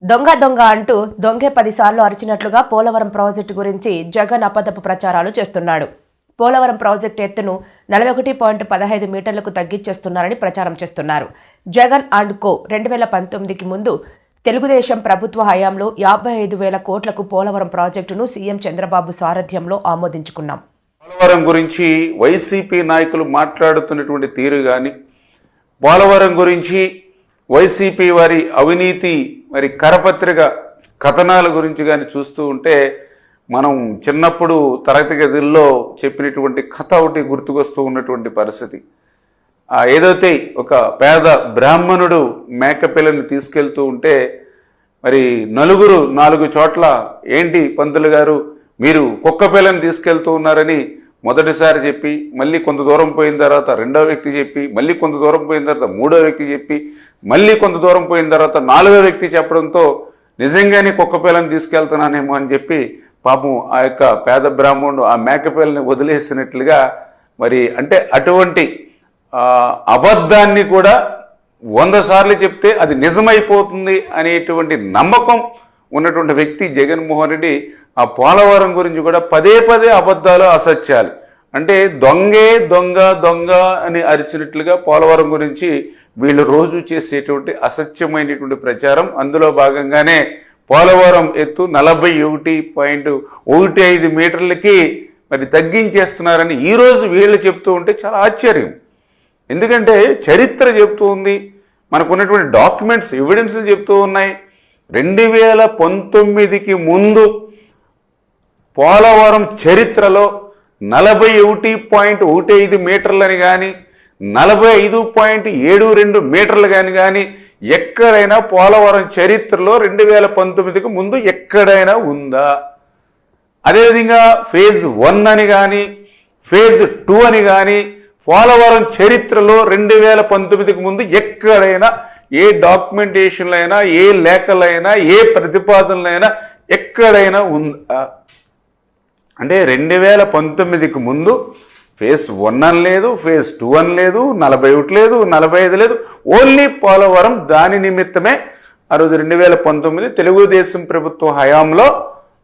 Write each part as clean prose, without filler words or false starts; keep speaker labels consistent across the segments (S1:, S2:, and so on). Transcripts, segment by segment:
S1: దొంగ దొంగ అంటూ దొంగే 10 సార్లు అరిచినట్లుగా పోలవరం ప్రాజెక్టు గురించి జగన్ అబద్ధపు ప్రచారాలు చేస్తున్నాడు. పోలవరం ప్రాజెక్టు ఎత్తును 41.15 మీటర్లకు తగ్గించేస్తున్నారని ప్రచారం చేస్తున్నారు. జగన్ అండ్ కో 2019కి ముందు తెలుగుదేశం ప్రభుత్వ హయాంలో 55,000 కోట్లకు పోలవరం ప్రాజెక్టును సీఎం చంద్రబాబు సారథ్యంలో ఆమోదించుకున్నాం.
S2: పోలవరం గురించి వైసీపీ నాయకులు మాట్లాడుతున్నటువంటి తీరు కానీ, పోలవరం గురించి వైసీపీ వారి అవినీతి మరి కరపత్రిక కథనాల గురించి కానీ చూస్తూ ఉంటే మనం చిన్నప్పుడు తరగతి గదుల్లో చెప్పినటువంటి కథ ఒకటి గుర్తుకొస్తూ ఉన్నటువంటి పరిస్థితి. ఏదైతే ఒక పేద బ్రాహ్మణుడు మేకపిల్లని తీసుకెళ్తూ ఉంటే మరి నలుగురు 4 చోట్ల ఏంటి పంతులు గారు మీరు కుక్క పిల్లని తీసుకెళ్తూ ఉన్నారని మొదటిసారి చెప్పి, మళ్ళీ కొంత దూరం పోయిన తర్వాత రెండో వ్యక్తి చెప్పి, మళ్ళీ కొంత దూరం పోయిన తర్వాత మూడో వ్యక్తి చెప్పి, మళ్ళీ కొంత దూరం పోయిన తర్వాత 4వ వ్యక్తి చెప్పడంతో నిజంగానే కుక్క పిల్లని తీసుకెళ్తున్నానేమో అని చెప్పి పాపం ఆ యొక్క పేద బ్రాహ్మణుడు ఆ మేకపిల్లని వదిలేసినట్లుగా మరి అంటే అటువంటి అబద్ధాన్ని కూడా 100 సార్లు చెప్తే అది నిజమైపోతుంది అనేటువంటి నమ్మకం ఉన్నటువంటి వ్యక్తి జగన్మోహన్ రెడ్డి ఆ పోలవరం గురించి కూడా పదే అబద్ధాలు, అసత్యాలు అంటే దొంగే దొంగ దొంగ అని అరిచినట్లుగా పోలవరం గురించి వీళ్ళు రోజు చేసేటువంటి అసత్యమైనటువంటి ప్రచారం. అందులో భాగంగానే పోలవరం ఎత్తు 41.15 మీటర్లకి మరి తగ్గించేస్తున్నారని ఈరోజు వీళ్ళు చెప్తూ ఉంటే చాలా ఆశ్చర్యం. ఎందుకంటే చరిత్ర చెప్తూ ఉంది, మనకున్నటువంటి డాక్యుమెంట్స్ ఎవిడెన్స్లు చెప్తూ ఉన్నాయి. 2019కి ముందు పోలవరం చరిత్రలో 41.15 మీటర్లని కానీ 45.72 మీటర్లు కానీ ఎక్కడైనా పోలవరం చరిత్రలో 2019కి ముందు ఎక్కడైనా ఉందా? అదేవిధంగా ఫేజ్ 1 అని కానీ ఫేజ్ 2 అని కానీ పోలవరం చరిత్రలో 2019కి ముందు ఎక్కడైనా ఏ డాక్యుమెంటేషన్లు అయినా, ఏ లేఖలైనా, ఏ ప్రతిపాదనలైనా ఎక్కడైనా ఉందా? అంటే 2019కి ముందు ఫేజ్ 1 అని లేదు, ఫేజ్ 2 అని లేదు, 41 లేదు, 45 లేదు, ఓన్లీ పోలవరం. దాని నిమిత్తమే ఆ రోజు 2019 తెలుగుదేశం ప్రభుత్వ హయాంలో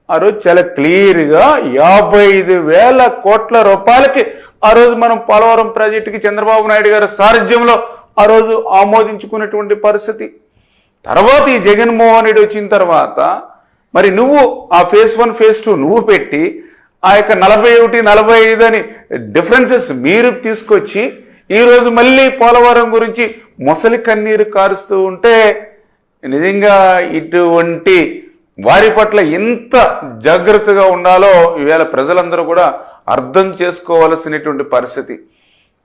S2: ఆ రోజు చాలా క్లియర్గా 55,000 కోట్ల రూపాయలకి ఆ రోజు మనం పోలవరం ప్రాజెక్టుకి చంద్రబాబు నాయుడు గారి సారథ్యంలో ఆ రోజు ఆమోదించుకున్నటువంటి పరిస్థితి. తర్వాత ఈ జగన్మోహన్ రెడ్డి వచ్చిన తర్వాత మరి నువ్వు ఆ ఫేజ్ 1 ఫేజ్ 2 నువ్వు పెట్టి ఆ యొక్క 41, 45 అని డిఫరెన్సెస్ మీరు తీసుకొచ్చి ఈరోజు మళ్ళీ పోలవరం గురించి మొసలి కన్నీరు కారుస్తూ ఉంటే నిజంగా ఇటువంటి వారి పట్ల ఎంత జాగ్రత్తగా ఉండాలో ఈవేళ ప్రజలందరూ కూడా అర్థం చేసుకోవాల్సినటువంటి పరిస్థితి.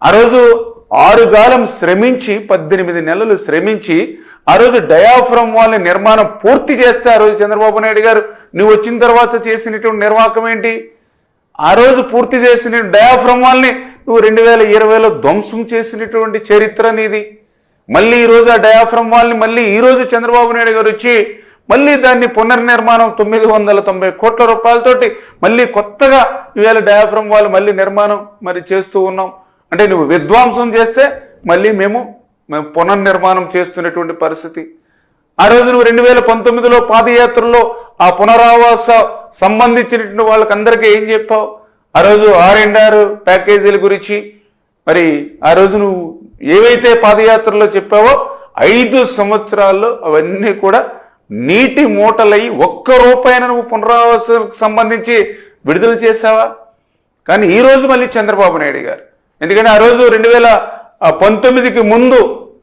S2: ఆ రోజు 6 కాలం శ్రమించి 18 నెలలు శ్రమించి ఆ రోజు డయాఫ్రమ్ వాల్ నిర్మాణం పూర్తి చేస్తే ఆ రోజు చంద్రబాబు నాయుడు గారు నువ్వు వచ్చిన తర్వాత చేసినటువంటి నిర్వాహకం ఏంటి? ఆ రోజు పూర్తి చేసిన డయాఫ్రమ్ వాల్ని నువ్వు 2020లో ధ్వంసం చేసినటువంటి చరిత్ర నీది. మళ్ళీ ఈరోజు ఆ డయాఫ్రమ్ వాల్ని మళ్ళీ ఈరోజు చంద్రబాబు నాయుడు గారు వచ్చి మళ్ళీ దాన్ని పునర్నిర్మాణం 990 కోట్ల రూపాయలతోటి మళ్ళీ కొత్తగా ఈవేళ డయాఫ్రమ్ వాల్ మళ్ళీ నిర్మాణం మరి చేస్తూ ఉన్నాం. అంటే నువ్వు విధ్వంసం చేస్తే మళ్ళీ మేము పునర్నిర్మాణం చేస్తున్నటువంటి పరిస్థితి. ఆ రోజు నువ్వు 2019లో పాదయాత్రలో ఆ పునరావాస సంబంధించినటువంటి వాళ్ళకందరికీ ఏం చెప్పావు? ఆ రోజు R&R ప్యాకేజీల గురించి మరి ఆ రోజు నువ్వు ఏవైతే పాదయాత్రలో చెప్పావో 5 సంవత్సరాల్లో అవన్నీ కూడా నీటి మూటలై 1 రూపాయిన నువ్వు పునరావాసానికి సంబంధించి విడుదల చేశావా? కానీ ఈరోజు మళ్ళీ చంద్రబాబు నాయుడు గారు, ఎందుకంటే ఆ రోజు 2019కి ముందు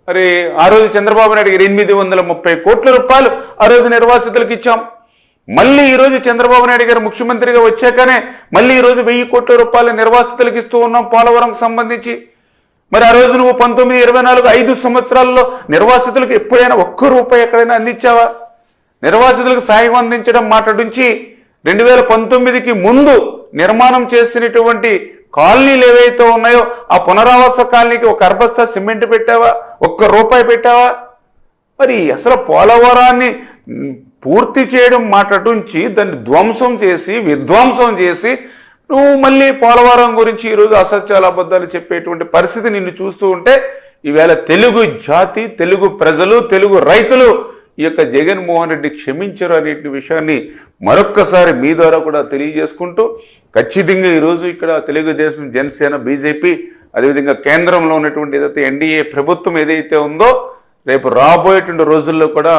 S2: మరి ఆ రోజు చంద్రబాబు నాయుడు గారు 830 కోట్ల రూపాయలు ఆ రోజు నిర్వాసితులకు ఇచ్చాం. మళ్ళీ ఈరోజు చంద్రబాబు నాయుడు గారు ముఖ్యమంత్రిగా వచ్చాకనే మళ్ళీ ఈరోజు 1000 కోట్ల రూపాయలు నిర్వాసితులకు ఇస్తూ ఉన్నాం పోలవరంకి సంబంధించి. మరి ఆ రోజు నువ్వు 19, 24, 5 సంవత్సరాల్లో నిర్వాసితులకు ఎప్పుడైనా 1 రూపాయి ఎక్కడైనా అందించావా? నిర్వాసితులకు సాయం అందించడం మాట్లాడించి 2019కి ముందు నిర్మాణం చేసినటువంటి కాలనీలు ఏవైతే ఉన్నాయో ఆ పునరావాస కాలనీకి 1 అర్బస్తా సిమెంట్ పెట్టావా? 1 రూపాయి పెట్టావా? మరి అసలు పోలవరాన్ని పూర్తి చేయడం మాట్లాడించి దాన్ని ధ్వంసం చేసి విధ్వంసం చేసి నువ్వు మళ్ళీ పోలవరం గురించి ఈరోజు అసత్యాలు అబద్ధాలు చెప్పేటువంటి పరిస్థితి నిన్ను చూస్తూ ఉంటే ఈవేళ తెలుగు జాతి, తెలుగు ప్రజలు, తెలుగు రైతులు ఈ యొక్క జగన్మోహన్ రెడ్డి క్షమించరు అనే విషయాన్ని మరొక్కసారి మీ ద్వారా కూడా తెలియజేసుకుంటూ ఖచ్చితంగా ఈరోజు ఇక్కడ తెలుగుదేశం, జనసేన, బీజేపీ, అదేవిధంగా కేంద్రంలో ఉన్నటువంటి ఏదైతే ఎన్డీఏ ప్రభుత్వం ఏదైతే ఉందో రేపు రాబోయేటువంటి రోజుల్లో కూడా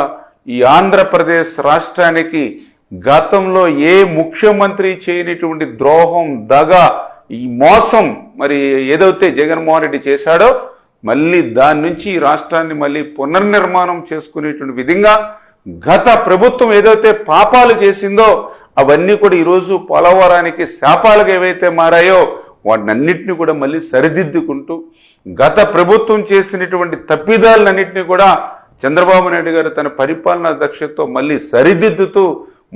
S2: ఈ ఆంధ్రప్రదేశ్ రాష్ట్రానికి గతంలో ఏ ముఖ్యమంత్రి చేయనటువంటి ద్రోహం, దగ, ఈ మోసం మరి ఏదైతే జగన్మోహన్ రెడ్డి చేశాడో మళ్ళీ దాని నుంచి ఈ రాష్ట్రాన్ని మళ్ళీ పునర్నిర్మాణం చేసుకునేటువంటి విధంగా గత ప్రభుత్వం ఏదైతే పాపాలు చేసిందో అవన్నీ కూడా ఈరోజు పోలవరానికి శాపాలుగా ఏవైతే మారాయో వాటినన్నింటినీ కూడా మళ్ళీ సరిదిద్దుకుంటూ గత ప్రభుత్వం చేసినటువంటి తప్పిదాలన్నింటినీ కూడా చంద్రబాబు నాయుడు గారు తన పరిపాలనా దక్షతతో మళ్ళీ సరిదిద్దుతూ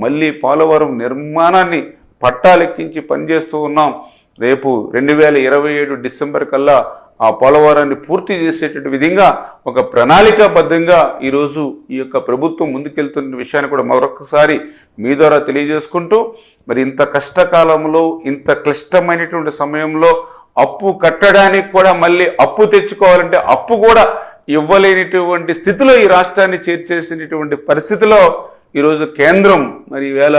S2: మళ్ళీ పోలవరం నిర్మాణాన్ని పట్టాలెక్కించి పనిచేస్తూ ఉన్నాం. రేపు 2027 డిసెంబర్ కల్లా ఆ పోలవరాన్ని పూర్తి చేసేటువంటి విధంగా ఒక ప్రణాళికాబద్ధంగా ఈరోజు ఈ యొక్క ప్రభుత్వం ముందుకెళ్తున్న విషయాన్ని కూడా మరొకసారి మీ ద్వారా తెలియజేసుకుంటూ మరి ఇంత కష్టకాలంలో, ఇంత క్లిష్టమైనటువంటి సమయంలో అప్పు కట్టడానికి కూడా మళ్ళీ అప్పు తెచ్చుకోవాలంటే అప్పు కూడా ఇవ్వలేనిటువంటి స్థితిలో ఈ రాష్ట్రాన్ని చేర్చేసినటువంటి పరిస్థితిలో ఈరోజు కేంద్రం మరి ఈవేళ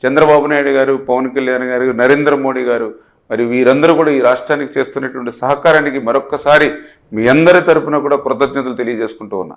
S2: చంద్రబాబు నాయుడు గారు, పవన్ కళ్యాణ్ గారు, నరేంద్ర మోడీ గారు మరి వీరందరూ కూడా ఈ రాష్ట్రానికి చేస్తున్నటువంటి సహకారానికి మరొక్కసారి మీ అందరి తరపున కూడా కృతజ్ఞతలు తెలియజేసుకుంటూ ఉన్నా.